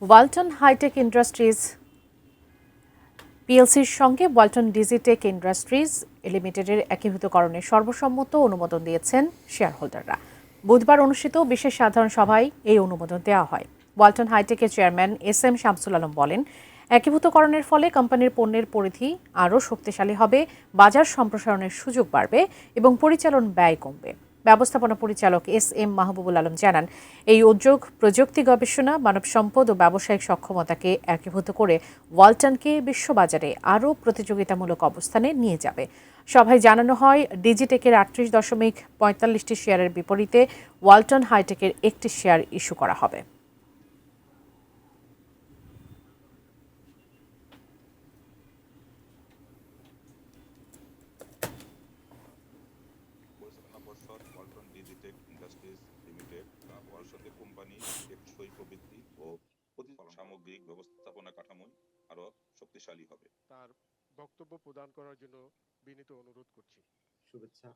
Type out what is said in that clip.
Walton hi tech industries পিএলসির সঙ্গে Walton Digitech industries লিমিটেডের একীভূতকরণের সর্বসম্মত অনুমোদন দিয়েছেন শেয়ারহোল্ডাররা। বুধবার অনুষ্ঠিত বিশেষ সাধারণ সভায় এই অনুমোদন দেওয়া হয়। ওয়ালটন হাইটেকের চেয়ারম্যান এস শামসুল আলম বলেন, একীভূতকরণের ফলে কোম্পানির পণ্যের পরিধি আরও শক্তিশালী হবে, বাজার সম্প্রসারণের সুযোগ বাড়বে এবং পরিচালন ব্যয় কমবে। ব্যবস্থাপনা পরিচালক মাহবুবুল আলম জানান, এই উদ্যোগ প্রযুক্তি গবেষণা, মানব সম্পদ ও ব্যবসায়িক সক্ষমতাকে একীভূত করে ওয়ালটনকে বিশ্ববাজারে আরও প্রতিযোগিতামূলক অবস্থানে নিয়ে যাবে। সভায় জানানো হয়, ডিজিটেকের 38.45টি শেয়ারের বিপরীতে ওয়ালটন হাইটেকের একটি শেয়ার ইস্যু করা হবে। পরিচালনা পর্ষদ ওয়ালটন ডিজিটেক ইন্ডাস্ট্রিজ লিমিটেড ওয়ালটনের কোম্পানি টেকসই প্রবৃদ্ধি ও সামগ্রিক ব্যবস্থাপনা কাঠামোয় আরো শক্তিশালী হবে। তার বক্তব্য প্রদান করার জন্য বিনীত অনুরোধ করছি। শুভেচ্ছা।